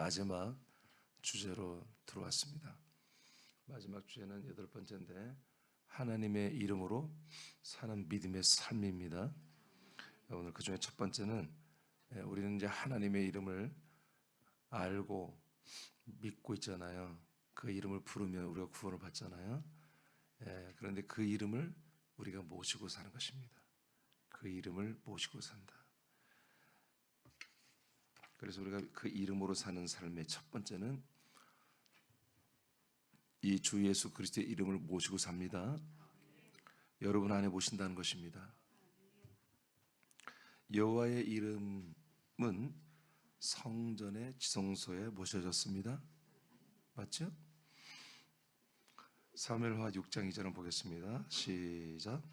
마지막 주제로 들어왔습니다. 마지막 주제는 8번째인데 하나님의 이름으로 사는 믿음의 삶입니다. 오늘 그 중에 첫 번째는 우리는 이제 하나님의 이름을 알고 믿고 있잖아요. 그 이름을 부르면 우리가 구원을 받잖아요. 그런데 그 이름을 우리가 모시고 사는 것입니다. 그 이름을 모시고 산다. 그래서 우리가 그 이름으로 사는 삶의 첫 번째는 이 주 예수 그리스도의 이름을 모시고 삽니다. 여러분 안에 모신다는 것입니다. 여호와의 이름은 성전의 지성소에 모셔졌습니다. 맞죠? 사무엘하 6장 2절을 보겠습니다. 시작.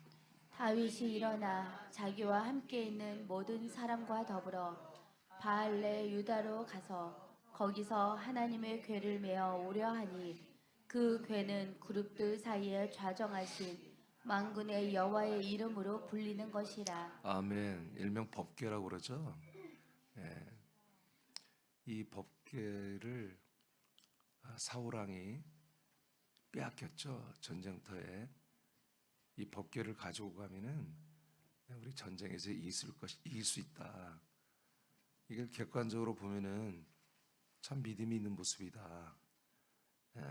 다윗이 일어나 자기와 함께 있는 모든 사람과 더불어 바알레 유다로 가서 거기서 하나님의 궤를 메어 오려 하니 그 궤는 그룹들 사이에 좌정하신 만군의 여호와의 이름으로 불리는 것이라. 아멘. 일명 법궤라고 그러죠. 이 법궤를 사울왕이 빼앗겼죠. 전쟁터에. 이 법궤를 가지고 가면은 우리 전쟁에서 이길 수 있다. 이걸 객관적으로 보면은 참 믿음이 있는 모습이다.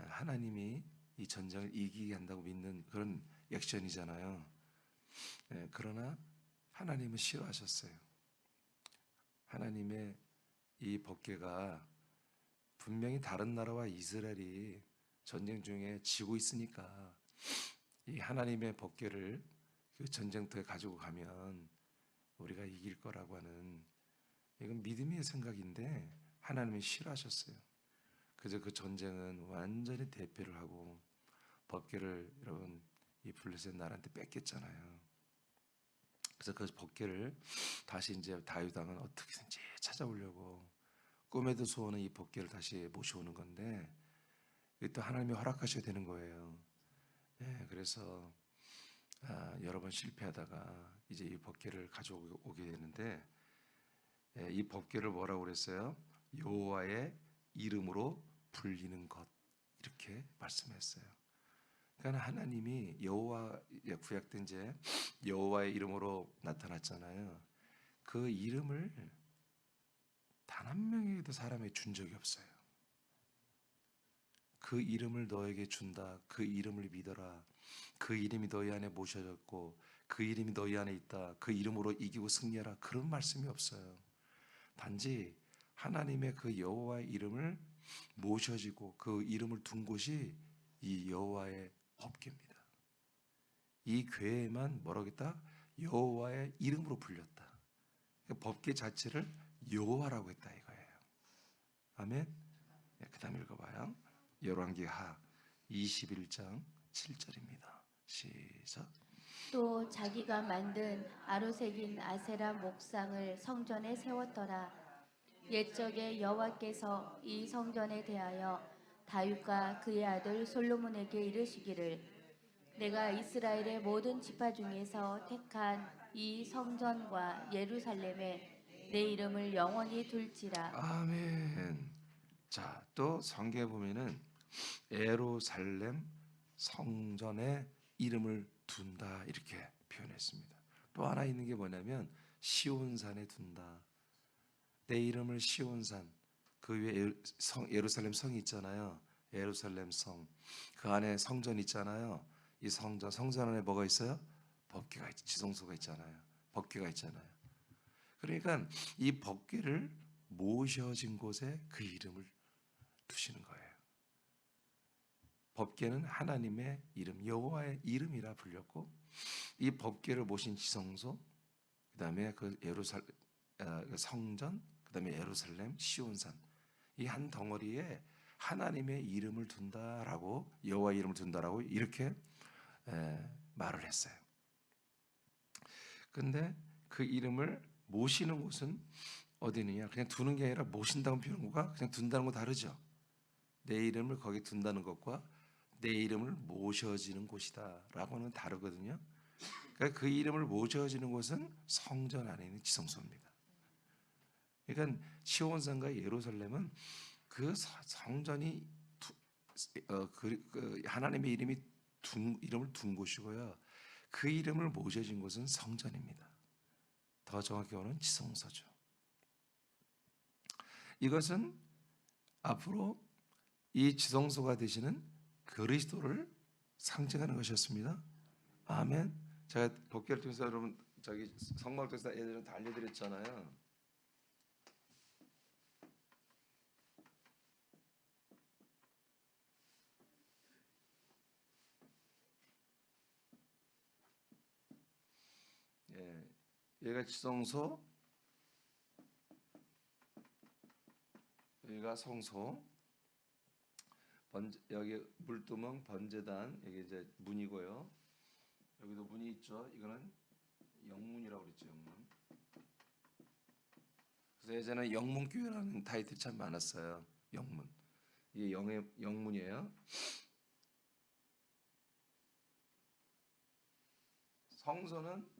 하나님이 이 전쟁을 이기게 한다고 믿는 그런 액션이잖아요. 그러나 하나님은 싫어하셨어요. 하나님의 이 법궤가 분명히 다른 나라와 이스라엘이 전쟁 중에 지고 있으니까 이 하나님의 법궤를 그 전쟁터에 가지고 가면 우리가 이길 거라고 하는 이건 믿음의 생각인데 하나님이 싫어하셨어요. 그래서 그 전쟁은 완전히 대패를 하고 법궤를 여러분 이 블레셋 나라한테 뺏겼잖아요. 그래서 그 법궤를 다시 이제 다윗 왕은 어떻게든지 찾아오려고 꿈에도 소원은 이 법궤를 다시 모셔오는 건데 또 하나님이 허락하셔야 되는 거예요. 그래서 여러 번 실패하다가 이제 이 법궤를 가져오게 되는데 이 법궤를 뭐라고 그랬어요? 여호와의 이름으로 불리는 것 이렇게 말씀했어요. 그러니까 하나님이 여호와 구약 때 이제 여호와의 이름으로 나타났잖아요. 그 이름을 단 한 명에게도 사람에게 준 적이 없어요. 그 이름을 너에게 준다. 그 이름을 믿어라. 그 이름이 너희 안에 모셔졌고 그 이름이 너희 안에 있다. 그 이름으로 이기고 승리하라. 그런 말씀이 없어요. 단지 하나님의 그 여호와의 이름을 모셔지고 그 이름을 둔 곳이 이 여호와의 법궤입니다. 이 궤에만 뭐라고 했다? 여호와의 이름으로 불렸다. 법궤 자체를 여호와라고 했다 이거예요. 아멘. 그 다음 읽어봐요. 열왕기하 21장 7절입니다. 시작. 또 자기가 만든 아로색인 아세라 목상을 성전에 세웠더라. 옛적에 여호와께서 이 성전에 대하여 다윗과 그의 아들 솔로몬에게 이르시기를 내가 이스라엘의 모든 지파 중에서 택한 이 성전과 예루살렘에 내 이름을 영원히 둘지라. 아멘. 자, 또 성경에 보면은 예루살렘 성전에 이름을 둔다 이렇게 표현했습니다. 또 하나 있는 게 뭐냐면 시온산에 둔다. 내 이름을 시온산 그 위에 예루살렘 성이 있잖아요. 예루살렘 성 그 안에 성전 있잖아요. 이 성전 안에 뭐가 있어요? 법궤가 지성소가 있잖아요. 법궤가 있잖아요. 그러니까 이 법궤를 모셔진 곳에 그 이름을 두시는 거예요. 법궤는 하나님의 이름, 여호와의 이름이라 불렸고 이 법궤를 모신 지성소, 그다음에 그 성전, 그다음에 예루살렘, 시온산 이 한 덩어리에 하나님의 이름을 둔다라고 여호와의 이름을 둔다라고 이렇게 말을 했어요. 근데 그 이름을 모시는 곳은 어디느냐? 그냥 두는 게 아니라 모신다는 표현과 그냥 둔다는 거 다르죠. 내 이름을 거기 둔다는 것과 내 이름을 모셔지는 곳이다라고는 다르거든요. 그러니까 그 이름을 모셔지는 곳은 성전 안에 있는 지성소입니다. 그러니까 시온산과 예루살렘은 그 성전이 하나님의 이름을 둔 곳이고요. 그 이름을 모셔진 곳은 성전입니다. 더 정확히 말하면 지성소죠. 이것은 앞으로 이 지성소가 되시는 그리스도를 상징하는 것이었습니다. 아멘. 제가 법궤를 통해서 여러분 성막을 통해서 예전에 다 알려드렸잖아요. 예, 얘가 지성소, 여기가 성소, 여기 물두멍 번제단, 여기 이제 문이고요. 여기도 문이 있죠. 이거는 영문이라고 그랬죠. 영문. 그래서 예전에 영문교회라는 타이틀이 참 많았어요. 영문. 이게 영문이에요. 성소는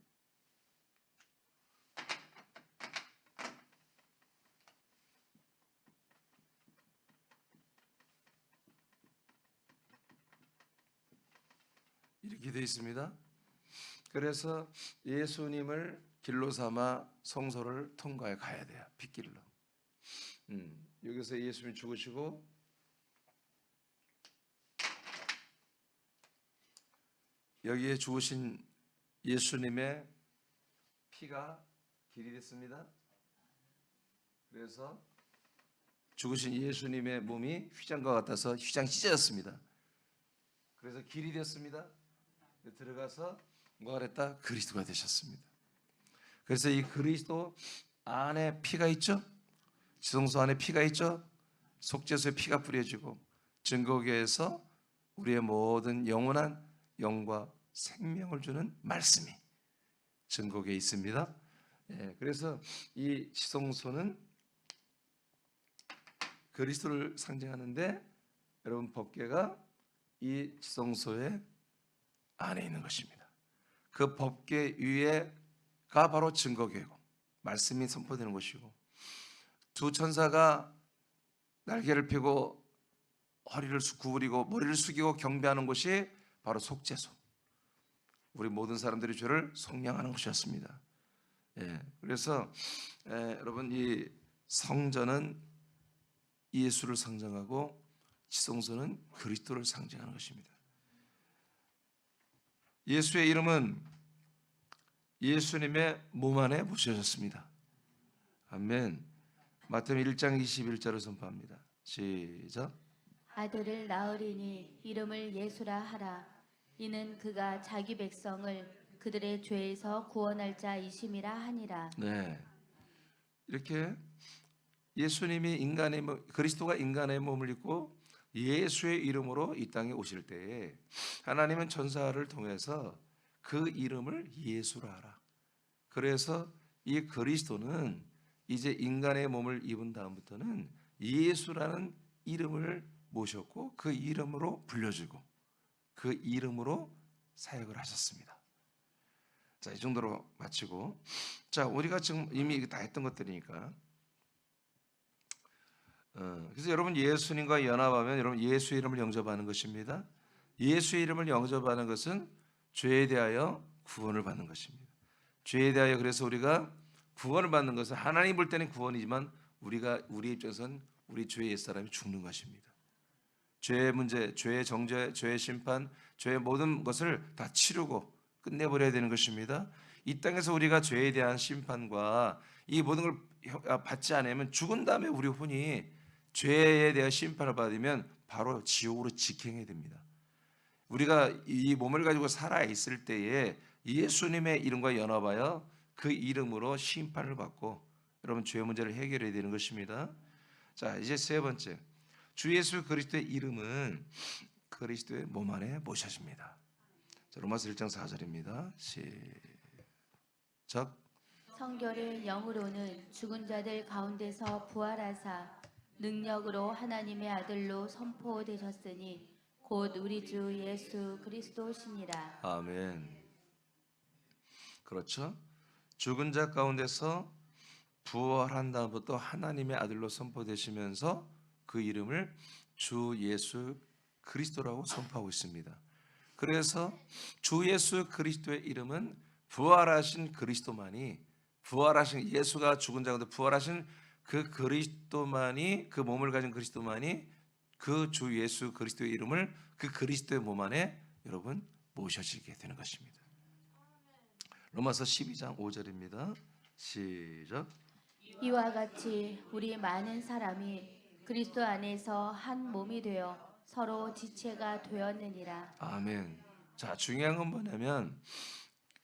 이렇게 되어 있습니다. 그래서 예수님을 길로 삼아 성소를 통과해 가야 돼요. 빗길로. 여기서 예수님이 죽으시고 여기에 죽으신 예수님의 피가 길이 됐습니다. 그래서 죽으신 예수님의 몸이 휘장과 같아서 휘장 찢어졌습니다. 그래서 길이 됐습니다. 들어가서 뭐가 됐다? 그리스도가 되셨습니다. 그래서 이 그리스도 안에 피가 있죠? 지성소 안에 피가 있죠? 속죄소에 피가 뿌려지고 증거교회에서 우리의 모든 영원한 영과 생명을 주는 말씀이 증거교회에 있습니다. 예, 그래서 이 지성소는 그리스도를 상징하는데 여러분 법궤가 이 지성소의 안에 있는 것입니다. 그 법궤 위에가 바로 증거궤고 말씀이 선포되는 것이고 두 천사가 날개를 펴고 허리를 구부리고 머리를 숙이고 경배하는 곳이 바로 속죄소. 우리 모든 사람들이 죄를 속량하는 곳이었습니다. 예, 그래서 여러분 이 성전은 예수를 상징하고 지성소는 그리스도를 상징하는 것입니다. 예수의 이름은 예수님의 몸 안에 묻혀졌습니다. 아멘. 마태복음 1장 21절을 선포합니다. 시작. 아들을 낳으리니 이름을 예수라 하라. 이는 그가 자기 백성을 그들의 죄에서 구원할 자이심이라 하니라. 네, 이렇게 예수님이 그리스도가 인간의 몸을 입고 예수의 이름으로 이 땅에 오실 때에 하나님은 천사를 통해서 그 이름을 예수라 하라. 그래서 이 그리스도는 이제 인간의 몸을 입은 다음부터는 예수라는 이름을 모셨고 그 이름으로 불려주고 그 이름으로 사역을 하셨습니다. 자, 이 정도로 마치고, 자, 우리가 지금 이미 다 했던 것들이니까 그래서 여러분 예수님과 연합하면 여러분 예수의 이름을 영접하는 것입니다. 예수의 이름을 영접하는 것은 죄에 대하여 구원을 받는 것입니다. 죄에 대하여 그래서 우리가 구원을 받는 것은 하나님 볼 때는 구원이지만 우리 입장에서는 우리 죄의 옛사람이 죽는 것입니다. 죄의 문제, 죄의 정죄, 죄의 심판, 죄의 모든 것을 다 치르고 끝내버려야 되는 것입니다. 이 땅에서 우리가 죄에 대한 심판과 이 모든 걸 받지 않으면 죽은 다음에 우리 혼이 죄에 대한 심판을 받으면 바로 지옥으로 직행해야 됩니다. 우리가 이 몸을 가지고 살아 있을 때에 예수님의 이름과 연합하여 그 이름으로 심판을 받고 여러분 죄의 문제를 해결해야 되는 것입니다. 자, 이제 세 번째, 주 예수 그리스도의 이름은 그리스도의 몸 안에 모셔집니다. 자, 로마서 1장 4절입니다. 시작. 성결의 영으로는 죽은 자들 가운데서 부활하사 능력으로 하나님의 아들로 선포되셨으니 곧 우리 주 예수 그리스도시니라. 아멘. 그렇죠. 죽은 자 가운데서 부활한 다음부터 하나님의 아들로 선포되시면서 그 그 이름을 주 예수 그리스도라고 선포하고 있습니다. 그래서 주 예수 그리스도의 이름은 부활하신 그리스도만이, 부활하신 예수가 죽은 자 가운데 부활하신 그 그리스도만이, 그 몸을 가진 그리스도만이 그 주 예수 그리스도의 이름을 그 그리스도의 몸 안에 여러분 모셔지게 되는 것입니다. 로마서 12장 5절입니다. 시작. 이와 같이 우리 많은 사람이 그리스도 안에서 한 몸이 되어 서로 지체가 되었느니라. 아멘. 자, 중요한 건 뭐냐면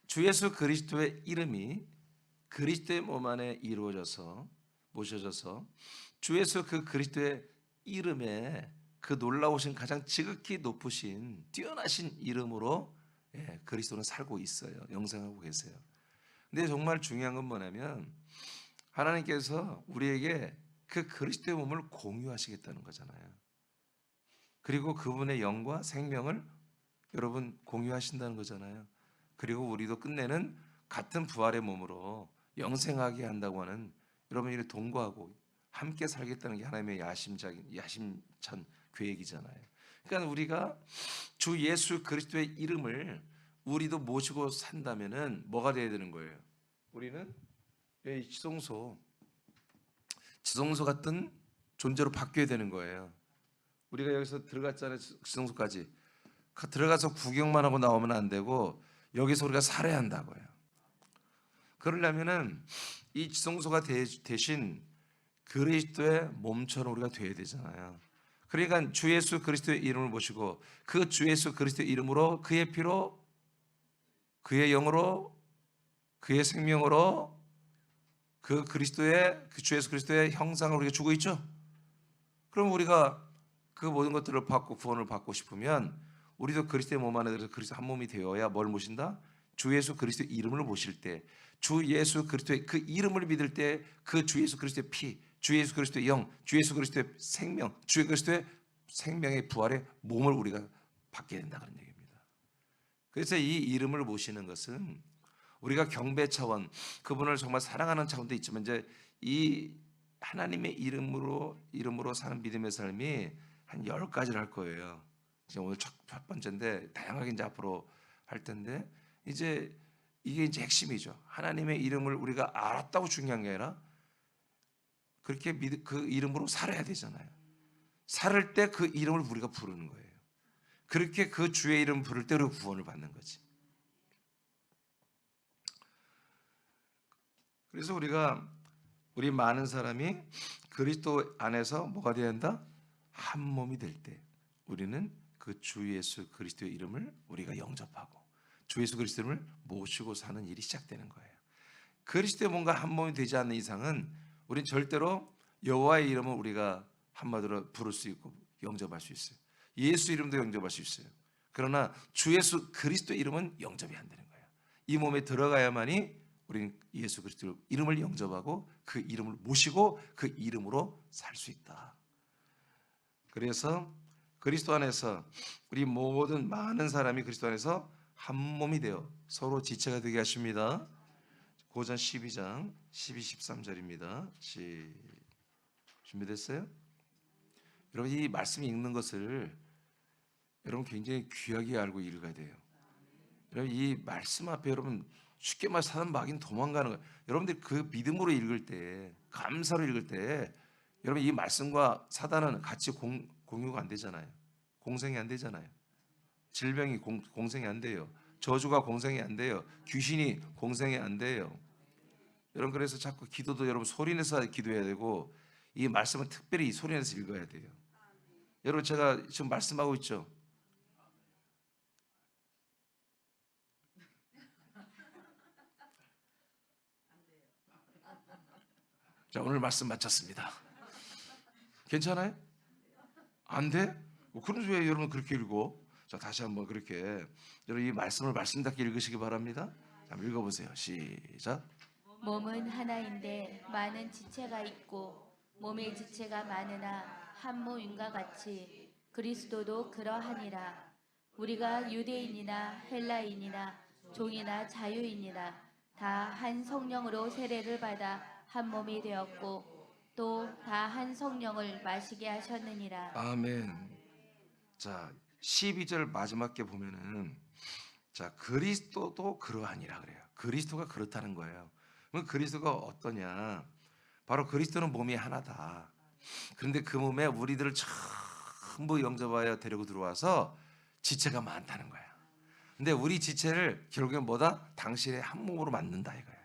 주 예수 그리스도의 이름이 그리스도의 몸 안에 이루어져서 모셔져서 주 예수 그 그리스도의 이름에 그 놀라우신 가장 지극히 높으신 뛰어나신 이름으로 그리스도는 살고 있어요. 영생하고 계세요. 근데 정말 중요한 건 뭐냐면 하나님께서 우리에게 그 그리스도의 몸을 공유하시겠다는 거잖아요. 그리고 그분의 영과 생명을 여러분 공유하신다는 거잖아요. 그리고 우리도 끝내는 같은 부활의 몸으로 영생하게 한다고 하는 여러분이 동거하고 함께 살겠다는 게 하나님의 야심찬 계획이잖아요. 그러니까 우리가 주 예수 그리스도의 이름을 우리도 모시고 산다면은 뭐가 돼야 되는 거예요? 우리는 지성소 같은 존재로 바뀌어야 되는 거예요. 우리가 여기서 들어갔잖아요. 지성소까지 들어가서 구경만 하고 나오면 안 되고 여기서 우리가 살아야 한다고요. 그러려면은 이 지성소가 대신 그리스도의 몸처럼 우리가 돼야 되잖아요. 그러니까 주 예수 그리스도의 이름을 모시고 그 주 예수 그리스도의 이름으로 그의 피로 그의 영으로 그의 생명으로 그 그리스도의 그 주 예수 그리스도의 형상을 우리가 주고 있죠. 그럼 우리가 그 모든 것들을 받고 구원을 받고 싶으면 우리도 그리스도의 몸 안에 들어서 그리스도 한 몸이 되어야 뭘 모신다? 주 예수 그리스도의 이름을 모실 때, 주 예수 그리스도의 그 이름을 믿을 때 그 주 예수 그리스도의 피, 주 예수 그리스도의 영, 주 예수 그리스도의 생명, 주 예수 그리스도의 생명의 부활의 몸을 우리가 받게 된다는 얘기입니다. 그래서 이 이름을 모시는 것은 우리가 경배 차원, 그분을 정말 사랑하는 차원도 있지만 이제 이 하나님의 이름으로 사는 믿음의 삶이 한 10가지를 할 거예요. 이제 오늘 첫 번째인데 다양하게 이제 앞으로 할 텐데 이제 이게 이제 핵심이죠. 하나님의 이름을 우리가 알았다고 중요한 게 아니라 그렇게 그 이름으로 살아야 되잖아요. 살을 때 그 이름을 우리가 부르는 거예요. 그렇게 그 주의 이름 부를 때 우리가 구원을 받는 거지. 그래서 우리 많은 사람이 그리스도 안에서 뭐가 되어야 한다? 한 몸이 될 때 우리는 그 주 예수 그리스도의 이름을 우리가 영접하고 주 예수 그리스도를 모시고 사는 일이 시작되는 거예요. 그리스도의 몸과 한 몸이 되지 않는 이상은 우리는 절대로 여호와의 이름을 우리가 한마디로 부를 수 있고 영접할 수 있어요. 예수 이름도 영접할 수 있어요. 그러나 주 예수 그리스도의 이름은 영접이 안 되는 거예요. 이 몸에 들어가야만이 우리는 예수 그리스도 이름을 영접하고 그 이름을 모시고 그 이름으로 살 수 있다. 그래서 그리스도 안에서 우리 모든 많은 사람이 그리스도 안에서 한 몸이 되어 서로 지체가 되게 하십니다. 고전 12장 12, 13절입니다. 준비됐어요? 여러분 이 말씀 읽는 것을 여러분 굉장히 귀하게 알고 읽어야 돼요. 여러분 이 말씀 앞에 여러분 쉽게 말 사단 마귀는 도망가는 거예요. 여러분들 그 믿음으로 읽을 때, 감사로 읽을 때 여러분 이 말씀과 사단은 같이 공유가 안 되잖아요. 공생이 안 되잖아요. 질병이 공생이 안 돼요. 저주가 공생이 안 돼요. 귀신이 공생이 안 돼요. 여러분 그래서 자꾸 기도도 여러분 소리내서 기도해야 되고 이 말씀은 특별히 소리내서 읽어야 돼요. 여러분 제가 지금 말씀하고 있죠. 자 오늘 말씀 마쳤습니다. 괜찮아요? 안 돼? 그럼 왜 여러분 그렇게 읽어? 자 다시 한번 그렇게 여러분 이 말씀을 말씀답게 읽으시기 바랍니다. 자, 읽어보세요. 시작. 몸은 하나인데 많은 지체가 있고 몸의 지체가 많으나 한 몸인과 같이 그리스도도 그러하니라. 우리가 유대인이나 헬라인이나 종이나 자유인이나 다 한 성령으로 세례를 받아 한 몸이 되었고 또 다 한 성령을 마시게 하셨느니라. 아멘. 자, 12절 마지막 게 보면은 자, 그리스도도 그러하니라 그래요. 그리스도가 그렇다는 거예요. 그럼 그리스도가 어떠냐? 바로 그리스도는 몸이 하나다. 그런데 그 몸에 우리들을 전부 영접하여 데리고 들어와서 지체가 많다는 거야. 근데 우리 지체를 결국엔 뭐다? 당신의 한 몸으로 만든다 이거예요.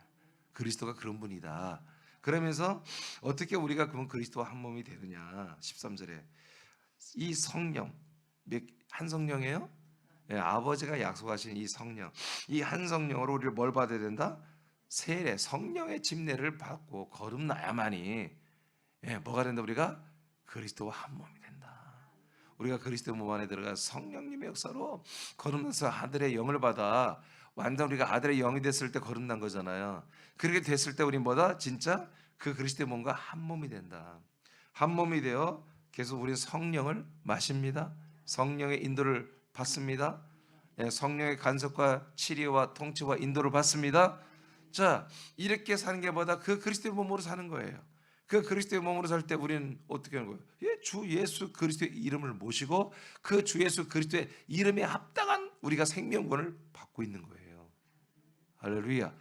그리스도가 그런 분이다. 그러면서 어떻게 우리가 그러면 그리스도와 한 몸이 되느냐? 13절에 이 성령, 한 성령이에요? 예, 아버지가 약속하신 이 성령, 이 한 성령으로 우리를 뭘 받아야 된다? 세례, 성령의 집례를 받고 거듭나야만이 뭐가 된다? 우리가 그리스도와 한 몸이 된다. 우리가 그리스도 몸 안에 들어가 성령님의 역사로 거듭나서 아들의 영을 받아 완전 우리가 아들의 영이 됐을 때 거듭난 거잖아요. 그렇게 됐을 때 우리 뭐다? 진짜 그 그리스도의 몸과 한 몸이 된다. 한 몸이 되어 계속 우리는 성령을 마십니다. 성령의 인도를 받습니다. 성령의 간섭과 치료와 통치와 인도를 받습니다. 자, 이렇게 사는 게 뭐다? 그 그리스도의 몸으로 사는 거예요. 그 그리스도의 몸으로 살 때 우리는 어떻게 하는 거예요? 주 예수 그리스도의 이름을 모시고 그 주 예수 그리스도의 이름에 합당한 우리가 생명권을 받고 있는 거예요. 할렐루야.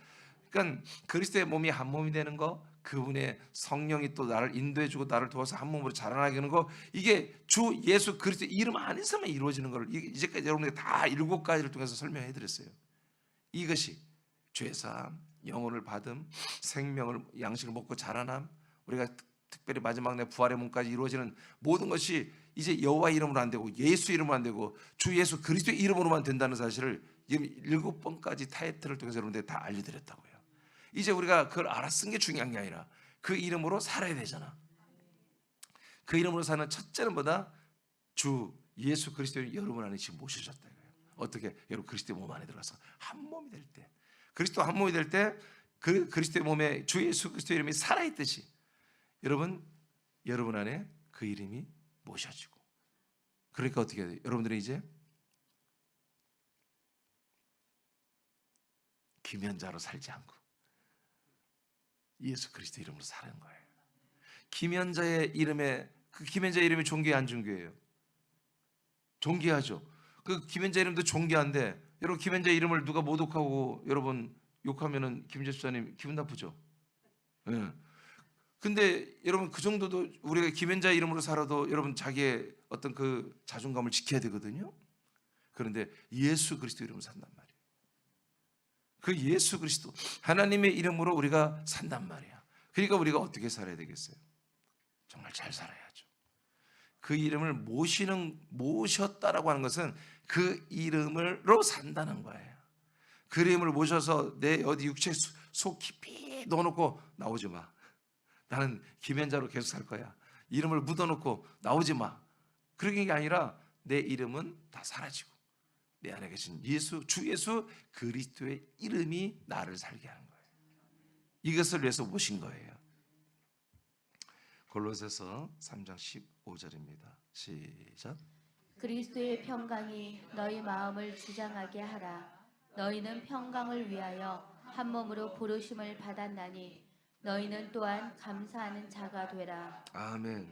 그러니까 그리스도의 몸이 한 몸이 되는 거, 그분의 성령이 또 나를 인도해주고 나를 도와서 한 몸으로 자라나게 하는 거, 이게 주 예수 그리스도의 이름 안에서만 이루어지는 걸 이제까지 여러분들이 다 7가지를 통해서 설명해 드렸어요. 이것이 죄사함, 영혼을 받음, 생명을 양식을 먹고 자라남, 우리가 특별히 마지막 날 부활의 몸까지 이루어지는 모든 것이 이제 여호와 이름으로 안 되고 예수 이름으로 안 되고 주 예수 그리스도의 이름으로만 된다는 사실을 지금 7번까지 타이틀을 통해서 여러분들 다 알려드렸다고요. 이제 우리가 그걸 알아쓴 게 중요한 게 아니라 그 이름으로 살아야 되잖아. 그 이름으로 사는 첫째는 뭐다? 주 예수 그리스도의 여러분 안에 지금 모셔졌다 이거예요. 어떻게? 여러분 그리스도의 몸 안에 들어가서 한 몸이 될 때, 그리스도 한 몸이 될 때 그 그리스도의 몸에 주 예수 그리스도의 이름이 살아있듯이 여러분 안에 그 이름이 모셔지고, 그러니까 어떻게 해야 돼요? 여러분들이 이제 김연자로 살지 않고 예수 그리스도 이름으로 사는 거예요. 김연자의 이름에, 그 김연자 이름이 존귀해 안 존귀해요? 존귀하죠. 그 김연자 이름도 존귀한데 여러분 김연자 이름을 누가 모독하고 여러분 욕하면은 김연자 집사님 기분 나쁘죠? 예. 근데 여러분 그 정도도 우리가 김연자 이름으로 살아도 여러분 자기의 어떤 그 자존감을 지켜야 되거든요. 그런데 예수 그리스도 이름으로 산단 말이에요. 그 예수 그리스도 하나님의 이름으로 우리가 산단 말이야. 그러니까 우리가 어떻게 살아야 되겠어요? 정말 잘 살아야죠. 그 이름을 모셨다라고 하는 것은 그 이름으로 산다는 거예요. 그 이름을 모셔서 내 어디 육체 속 깊이 넣어놓고 나오지 마. 나는 김연자로 계속 살 거야. 이름을 묻어놓고 나오지 마. 그런 게 아니라 내 이름은 다 사라지고 내 안에 계신 주 예수 그리스도의 이름이 나를 살게 하는 거예요. 이것을 위해서 모신 거예요. 골로새서 3장 15절입니다. 시작. 그리스도의 평강이 너희 마음을 주장하게 하라. 너희는 평강을 위하여 한 몸으로 부르심을 받았나니 너희는 또한 감사하는 자가 되라. 아멘.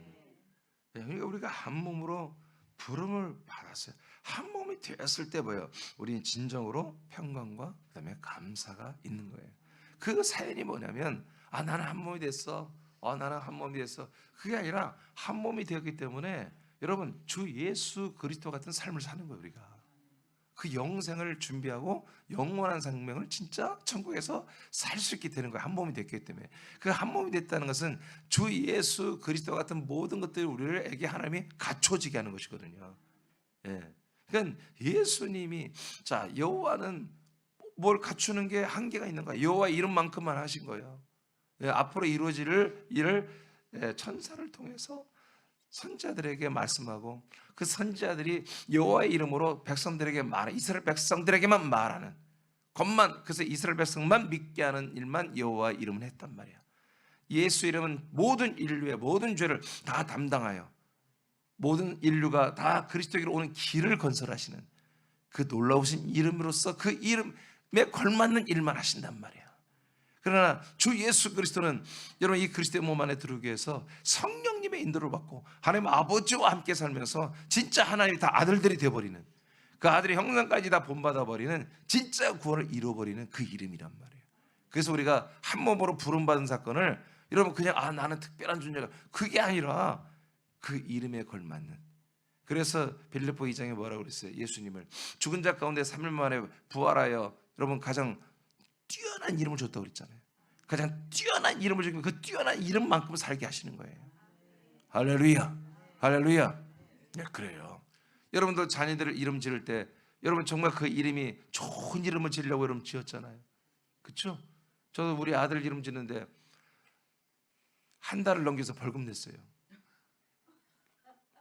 그러니까 우리가 한 몸으로 부름을 받았어요. 한 몸이 되었을 때 뭐예요? 우리는 진정으로 평강과 그다음에 감사가 있는 거예요. 그 사연이 뭐냐면 나는 한 몸이 됐어. 나는 한 몸이 됐어. 그게 아니라 한 몸이 되었기 때문에 여러분 주 예수 그리스도 같은 삶을 사는 거예요. 우리가 그 영생을 준비하고 영원한 생명을 진짜 천국에서 살 수 있게 되는 거예요. 한 몸이 됐기 때문에. 그 한 몸이 됐다는 것은 주 예수 그리스도 같은 모든 것들을 우리에게 하나님이 갖춰지게 하는 것이거든요. 예. 그러니까 예수님이 자 여호와는 뭘 갖추는 게 한계가 있는 거예요. 여호와 이름만큼만 하신 거예요. 예, 앞으로 이루어질 일을 천사를 통해서 선지자들에게 말씀하고 그 선지자들이 여호와의 이름으로 백성들에게 이스라엘 백성들에게만 말하는 것만, 그래서 이스라엘 백성만 믿게 하는 일만 여호와의 이름을 했단 말이야. 예수 이름은 모든 인류의 모든 죄를 다 담당하여 모든 인류가 다 그리스도에게로 오는 길을 건설하시는 그 놀라우신 이름으로서 그 이름에 걸맞는 일만 하신단 말이야. 그러나 주 예수 그리스도는 여러분 이 그리스도의 몸 안에 들어오기 위해서 성령님의 인도를 받고 하나님 아버지와 함께 살면서 진짜 하나님이 다 아들들이 되어버리는, 그 아들의 형상까지 다 본받아버리는 진짜 구원을 이루어버리는 그 이름이란 말이에요. 그래서 우리가 한 몸으로 부름받은 사건을 여러분 그냥 나는 특별한 존재가, 그게 아니라 그 이름에 걸맞는. 그래서 빌립보 2장에 뭐라고 그랬어요? 예수님을 죽은 자 가운데 3일 만에 부활하여 여러분 가장 뛰어난 이름을 줬다고 그랬잖아요. 가장 뛰어난 이름을 주고 그 뛰어난 이름만큼 살게 하시는 거예요. 할렐루야, 할렐루야. 네, 그래요. 여러분들 자녀들을 이름 지을 때 여러분 정말 그 이름이 좋은 이름을 지으려고 여러분 지었잖아요. 그렇죠? 저도 우리 아들 이름 짓는데 한 달을 넘겨서 벌금 냈어요.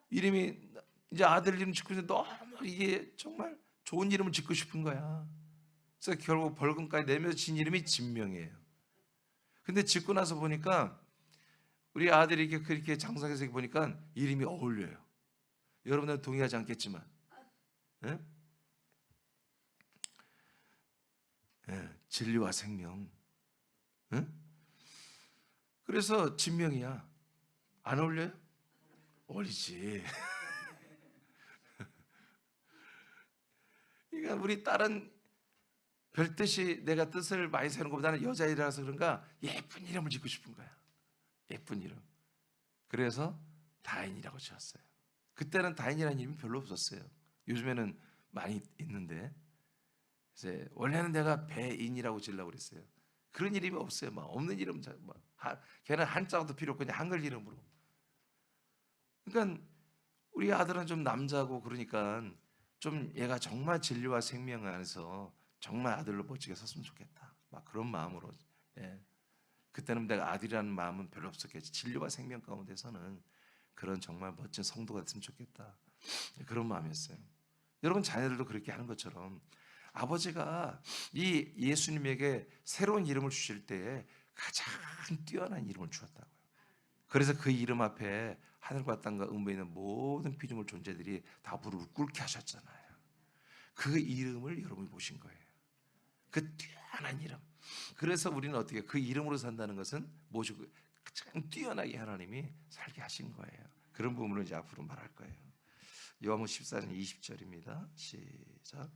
이름이 이제 아들 이름 짓고 있는데 너무 이게 정말 좋은 이름을 짓고 싶은 거야. 그래서 결국 벌금까지 내면서 진 이름이 진명이에요. 근데 짓고 나서 보니까 우리 아들이 이렇게 그렇게 장성해서 보니까 이름이 어울려요. 여러분들은 동의하지 않겠지만, 예? 예, 진리와 생명. 예? 그래서 진명이야. 안 어울려요? 어울리지. 그러니까 우리 딸은 별 뜻이 내가 뜻을 많이 세우는 것보다는 여자이라서 그런가 예쁜 이름을 짓고 싶은 거야. 예쁜 이름. 그래서 다인이라고 지었어요. 그때는 다인이라는 이름이 별로 없었어요. 요즘에는 많이 있는데 이제 원래는 내가 배인이라고 지으려고 그랬어요. 그런 이름이 없어요. 막 없는 이름, 걔는 한자도 필요 없고 그냥 한글 이름으로. 그러니까 우리 아들은 좀 남자고 그러니까 좀 얘가 정말 진리와 생명 안에서 정말 아들로 멋지게 섰으면 좋겠다. 막 그런 마음으로. 예. 그때는 내가 아들이라는 마음은 별로 없었겠지. 진리와 생명 가운데서는 그런 정말 멋진 성도가 됐으면 좋겠다. 그런 마음이었어요. 여러분 자녀들도 그렇게 하는 것처럼 아버지가 이 예수님에게 새로운 이름을 주실 때에 가장 뛰어난 이름을 주었다고요. 그래서 그 이름 앞에 하늘과 땅과 음부에 있는 모든 피조물 존재들이 다 무릎을 꿇게 하셨잖아요. 그 이름을 여러분이 보신 거예요. 그 뛰어난 이름. 그래서 우리는 어떻게 그 이름으로 산다는 것은 모시고 가장 뛰어나게 하나님이 살게 하신 거예요. 그런 부분을 이제 앞으로 말할 거예요. 요한복음 14장 20절입니다. 시작.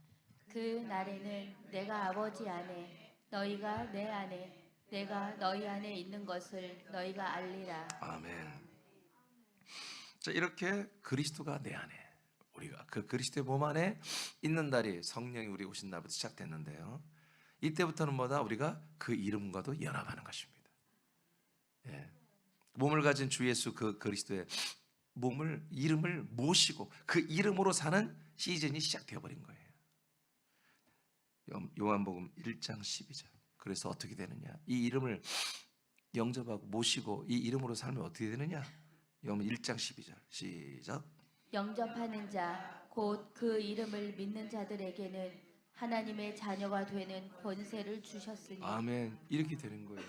그 날에는 내가 아버지 안에 너희가 내 안에 내가 너희 안에 있는 것을 너희가 알리라. 아멘. 자, 이렇게 그리스도가 내 안에, 우리가 그 그리스도의 몸 안에 있는 날이 성령이 우리 오신 날부터 시작됐는데요. 이때부터는 뭐다? 우리가 그 이름과도 연합하는 것입니다. 예. 몸을 가진 주 예수 그 그리스도의 이름을 모시고 그 이름으로 사는 시즌이 시작되어 버린 거예요. 요한복음 1장 12절. 그래서 어떻게 되느냐? 이 이름을 영접하고 모시고 이 이름으로 살면 어떻게 되느냐? 요한복음 1장 12절. 시작. 영접하는 자 곧 그 이름을 믿는 자들에게는 하나님의 자녀가 되는 권세를 주셨으니. 아멘. 이렇게 되는 거예요.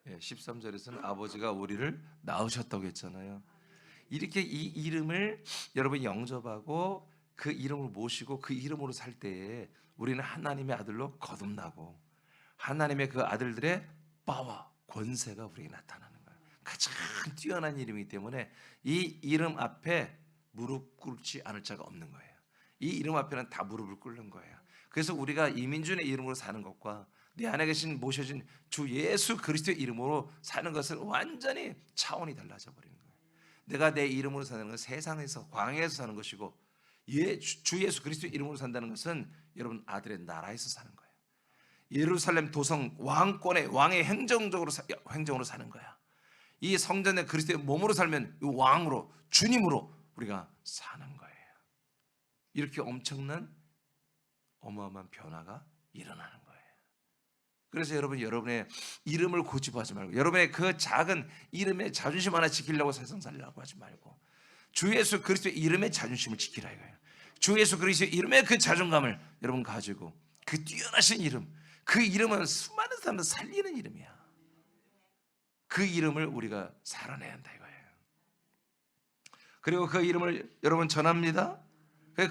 예, 13절에서는 아버지가 우리를 낳으셨다고 했잖아요. 이렇게 이 이름을 여러분이 영접하고 그 이름을 모시고 그 이름으로 살 때에 우리는 하나님의 아들로 거듭나고 하나님의 그 아들들의 파워, 권세가 우리에게 나타나는 거예요. 가장 뛰어난 이름이기 때문에 이 이름 앞에 무릎 꿇지 않을 자가 없는 거예요. 이 이름 앞에는 다 무릎을 꿇는 거예요. 그래서 우리가 이민준의 이름으로 사는 것과 내 안에 계신 모셔진 주 예수 그리스도의 이름으로 사는 것은 완전히 차원이 달라져 버리는 거예요. 내가 내 이름으로 사는 것은 세상에서 광야에서 사는 것이고 주 예수 그리스도의 이름으로 산다는 것은 여러분 아들의 나라에서 사는 거예요. 예루살렘 도성 왕권의 왕의 행정으로 사는 거야. 이 성전의 그리스도의 몸으로 살면 이 왕으로 주님으로 우리가 사는 거예요. 이렇게 엄청난 어마어마한 변화가 일어나는 거예요. 그래서 여러분 여러분의 이름을 고집하지 말고 여러분의 그 작은 이름의 자존심 하나 지키려고 세상 살려고 하지 말고 주 예수 그리스도의 이름의 자존심을 지키라 이거예요. 주 예수 그리스도의 이름의 그 자존감을 여러분 가지고 그 뛰어나신 이름, 그 이름은 수많은 사람을 살리는 이름이야. 그 이름을 우리가 살아내야 한다 이거예요. 그리고 그 이름을 여러분 전합니다.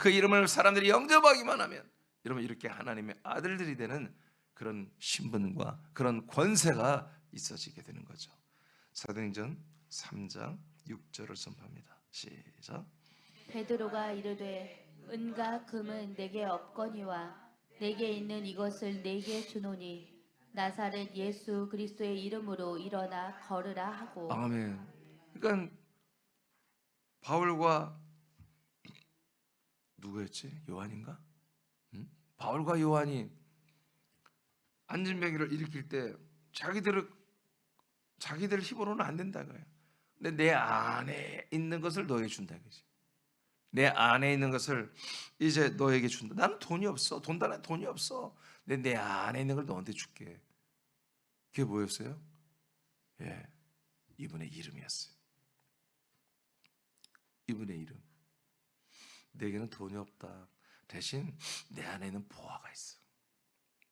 그 이름을 사람들이 영접하기만 하면 여러분 이렇게 하나님의 아들들이 되는 그런 신분과 그런 권세가 있어지게 되는 거죠. 사도행전 3장 6절을 선포합니다. 시작. 베드로가 이르되 은과 금은 내게 없거니와 내게 있는 이것을 내게 주노니 나사렛 예수 그리스도의 이름으로 일어나 걸으라 하고. 아멘. 그러니까 바울과 누구였지? 요한인가? 바울과 요한이 안진뱅이를 일으킬 때 자기들 힘으로는 안 된다 거예요. 근데 내 안에 있는 것을 너에게 준다 그지. 내 안에 있는 것을 이제 너에게 준다. 나는 돈이 없어. 돈이 없어. 근데 내 안에 있는 걸 너한테 줄게. 그게 뭐였어요? 예, 이분의 이름이었어요. 이분의 이름. 내게는 돈이 없다. 대신 내 안에는 보화가 있어.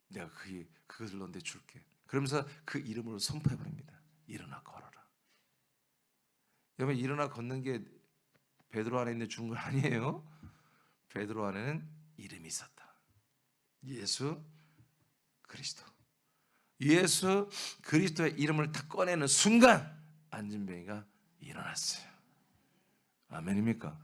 내가 그것을 너한테 줄게. 그러면서 그 이름으로 선포해 버립니다. 일어나 걸어라. 여러분, 일어나 걷는 게 베드로 안에 있는 준 건 아니에요. 베드로 안에는 이름이 있었다. 예수 그리스도. 예수 그리스도의 이름을 딱 꺼내는 순간 안진뱅이가 일어났어요. 아멘입니까?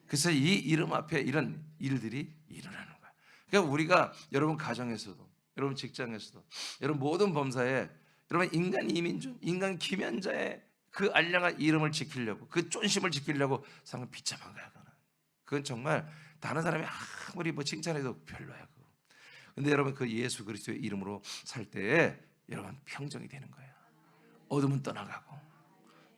그래서 이 이름 앞에 이런 일들이 일어나는 거야. 그러니까 우리가 여러분 가정에서도, 여러분 직장에서도, 여러분 모든 범사에 여러분 인간 이민준, 인간 김연자의 그 알량한 이름을 지키려고, 그 쫀심을 지키려고 상을 비참한 거야. 그건 정말 다른 사람이 아무리 뭐 칭찬해도 별로야. 근데 여러분 그 예수 그리스도의 이름으로 살 때에 여러분 평정이 되는 거예요. 어둠은 떠나가고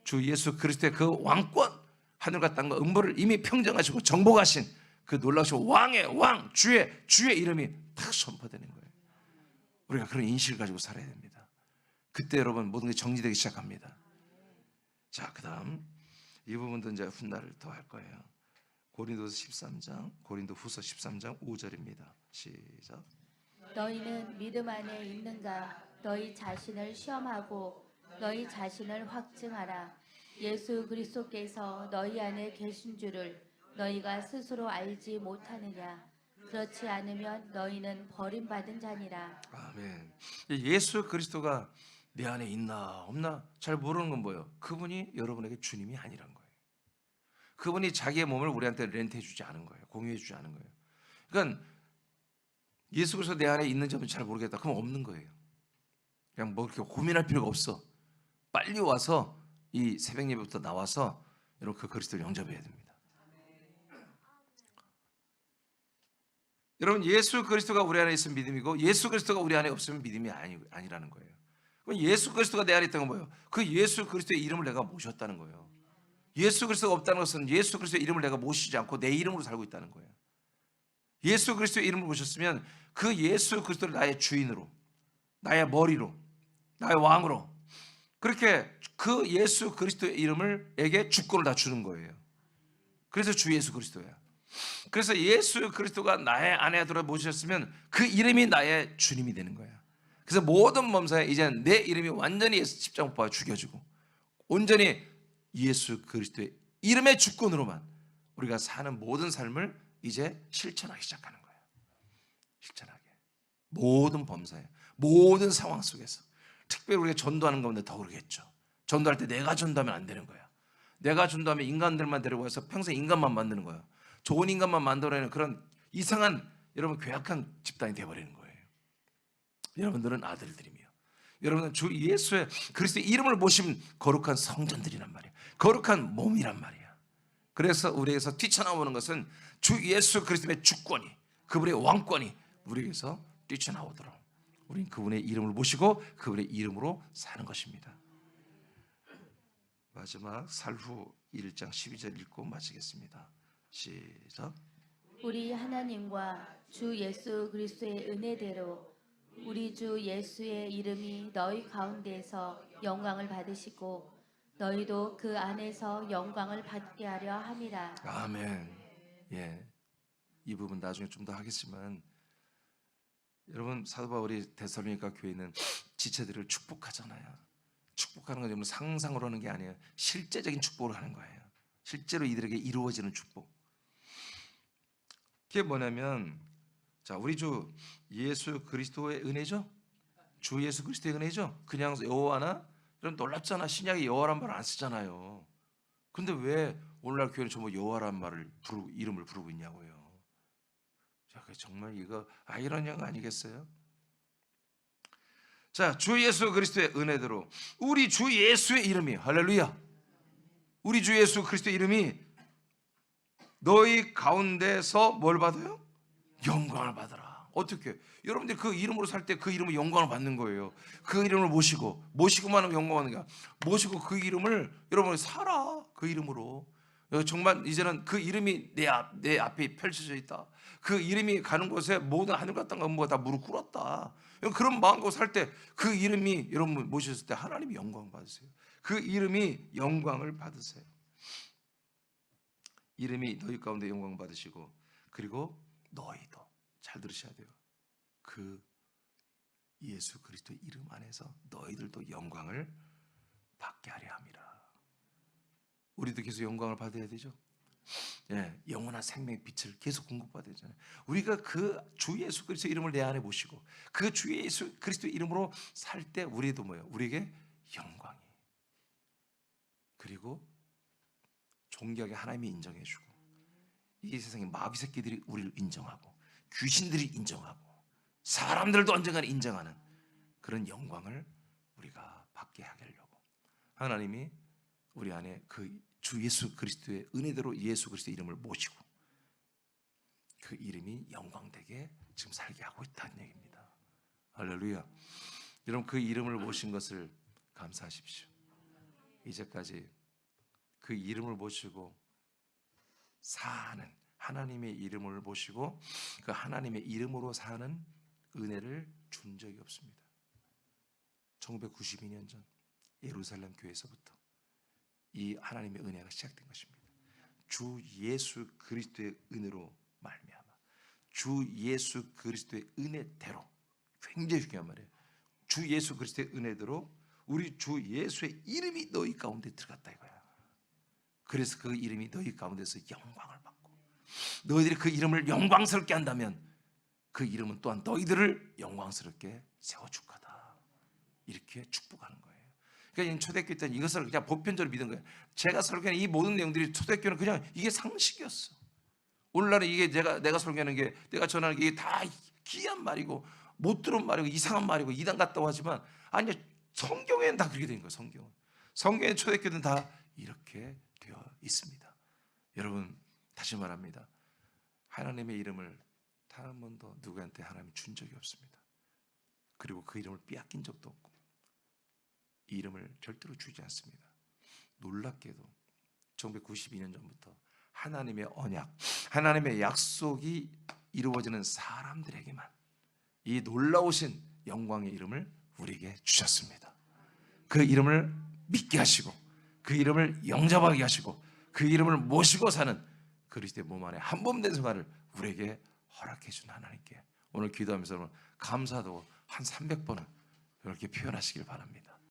주 예수 그리스도의 그 왕권, 하늘과 땅과 음보를 이미 평정하시고 정복하신 그 놀라우신 왕의 왕, 주의 이름이 탁 선포되는 거예요. 우리가 그런 인식을 가지고 살아야 됩니다. 그때 여러분 모든 게 정리되기 시작합니다. 자, 그 다음 이 부분도 이제 훗날을 더 할 거예요. 고린도후서 13장 5절입니다. 시작. 너희는 믿음 안에 있는가? 너희 자신을 시험하고 너희 자신을 확증하라. 예수 그리스도께서 너희 안에 계신 줄을 너희가 스스로 알지 못하느냐? 그렇지 않으면 너희는 버림받은 자니라. 아멘. 예수 그리스도가 내 안에 있나 없나 잘 모르는 건 뭐예요? 그분이 여러분에게 주님이 아니란 거예요. 그분이 자기의 몸을 우리한테 렌트해 주지 않은 거예요. 공유해 주지 않은 거예요. 그러니까 예수 그리스도 내 안에 있는 점은 잘 모르겠다. 그럼 없는 거예요. 그냥 뭐 그렇게 고민할 필요가 없어. 빨리 와서 이 새벽 예배부터 나와서 여러분 그 그리스도를 영접해야 됩니다. 여러분 예수 그리스도가 우리 안에 있으면 믿음이고 예수 그리스도가 우리 안에 없으면 믿음이 아니라는 거예요. 그럼 예수 그리스도가 내 안에 있다는 건 뭐예요? 그 예수 그리스도의 이름을 내가 모셨다는 거예요. 예수 그리스도가 없다는 것은 예수 그리스도의 이름을 내가 모시지 않고 내 이름으로 살고 있다는 거예요. 예수 그리스도의 이름을 모셨으면 그 예수 그리스도를 나의 주인으로, 나의 머리로, 나의 왕으로, 그렇게 그 예수 그리스도의 이름을 에게 주권을 다 주는 거예요. 그래서 주 예수 그리스도야. 그래서 예수 그리스도가 나의 안에 들어 모셨으면 그 이름이 나의 주님이 되는 거야. 그래서 모든 범사에 이제 내 이름이 완전히 십자가에 죽여지고 온전히 예수 그리스도의 이름의 주권으로만 우리가 사는 모든 삶을 이제 실천하기 시작하는 거예요. 실천하게. 모든 범사에, 모든 상황 속에서. 특별히 우리가 전도하는 가운데 더 그러겠죠. 전도할 때 내가 전도하면 안 되는 거야. 내가 전도하면 인간들만 데리고 와서 평생 인간만 만드는 거야. 좋은 인간만 만들어내는 그런 이상한 여러분 괴악한 집단이 되어버리는 거예요. 여러분들은 아들들이며 여러분은 주 예수의 그리스도의 이름을 모신 거룩한 성전들이란 말이에요. 거룩한 몸이란 말이야. 그래서 우리에게서 뛰쳐나오는 것은 주 예수 그리스도의 주권이, 그분의 왕권이 우리에게서 뛰쳐나오도록 우리는 그분의 이름을 모시고 그분의 이름으로 사는 것입니다. 마지막 살후 1장 12절 읽고 마치겠습니다. 시작. 우리 하나님과 주 예수 그리스도의 은혜대로 우리 주 예수의 이름이 너희 가운데에서 영광을 받으시고 너희도 그 안에서 영광을 받게 하려 함이라. 아멘. 예, 이 부분 나중에 좀 더 하겠지만 여러분 사도 바울이 데살로니가 교회는 지체들을 축복하잖아요. 축복하는 건 여러분 상상으로 하는 게 아니에요. 실제적인 축복을 하는 거예요. 실제로 이들에게 이루어지는 축복. 그게 뭐냐면 자, 우리 주 예수 그리스도의 은혜죠. 주 예수 그리스도의 은혜죠. 그냥 여호와나 이런 놀랍잖아. 신약에 여호와란 말을 안 쓰잖아요. 근데 왜 오늘날 교회는 전부 여호와란 말을 이름을 부르고 있냐고요. 자, 정말 이거 아이러니한 거 아니겠어요? 자, 주 예수 그리스도의 은혜대로 우리 주 예수의 이름이, 할렐루야, 우리 주 예수 그리스도의 이름이 너희 가운데서 뭘 받아요? 영광을 받아라. 어떻게? 여러분들이 그 이름으로 살 때 그 이름은 영광을 받는 거예요. 그 이름을 모시고만 하면 영광 받는 거야. 모시고 그 이름을 여러분이 살아. 그 이름으로. 정말 이제는 그 이름이 내 앞에 펼쳐져 있다. 그 이름이 가는 곳에 모든 하늘과 땅과 음부가 다 무릎 꿇었다. 그런 마음으로 살 때 그 이름이 여러분 모셨을 때 하나님이 영광 받으세요. 그 이름이 영광을 받으세요. 이름이 너희 가운데 영광 받으시고, 그리고 너희도 잘 들으셔야 돼요. 그 예수 그리스도의 이름 안에서 너희들도 영광을 받게 하려 함이라. 우리도 계속 영광을 받아야 되죠. 예, 영원한 생명의 빛을 계속 공급받아야 되잖아요. 우리가 그 주 예수 그리스도의 이름을 내 안에 모시고 그 주 예수 그리스도의 이름으로 살 때 우리도 뭐예요? 우리에게 영광이, 그리고 존귀하게 하나님이 인정해주고, 이 세상에 마귀 새끼들이 우리를 인정하고 귀신들이 인정하고 사람들도 언젠가는 인정하는 그런 영광을 우리가 받게 하려고 하나님이 우리 안에 그 주 예수 그리스도의 은혜대로 예수 그리스도의 이름을 모시고 그 이름이 영광되게 지금 살게 하고 있다는 얘기입니다. 할렐루야. 여러분, 그 이름을 모신 것을 감사하십시오. 이제까지 그 이름을 모시고 사는, 하나님의 이름을 모시고 그 하나님의 이름으로 사는 은혜를 준 적이 없습니다. 1992년 전 예루살렘 교회에서부터 이 하나님의 은혜가 시작된 것입니다. 주 예수 그리스도의 은혜로 말미암아, 주 예수 그리스도의 은혜대로, 굉장히 중요한 말이에요. 주 예수 그리스도의 은혜대로 우리 주 예수의 이름이 너희 가운데 들어갔다 이거야. 그래서 그 이름이 너희 가운데서 영광을 받고, 너희들이 그 이름을 영광스럽게 한다면 그 이름은 또한 너희들을 영광스럽게 세워줄 거다. 이렇게 축복하는 거예요. 그러니까 초대교회 때는 이것을 그냥 보편적으로 믿은 거예요. 제가 설교하는 이 모든 내용들이 초대교회는 그냥 이게 상식이었어. 오늘날은 이게 내가 설교하는 게, 내가 전하는 게 다 귀한 말이고 못 들은 말이고 이상한 말이고 이단 같다고 하지만, 아니요, 성경에는 다 그렇게 된 거예요. 성경의 초대교회는 다 이렇게 되어 있습니다. 여러분, 다시 말합니다. 하나님의 이름을 단 한 번도 누구한테 하나님이 준 적이 없습니다. 그리고 그 이름을 빼앗긴 적도 없고 이 이름을 절대로 주지 않습니다. 놀랍게도 1992년 전부터 하나님의 언약, 하나님의 약속이 이루어지는 사람들에게만 이 놀라우신 영광의 이름을 우리에게 주셨습니다. 그 이름을 믿게 하시고 그 이름을 영접하게 하시고 그 이름을 모시고 사는 그리스도의 몸 안에 한 몸 된 생활을 우리에게 허락해 준 하나님께 오늘 기도하면서 감사도 한 300번은 이렇게 표현하시길 바랍니다.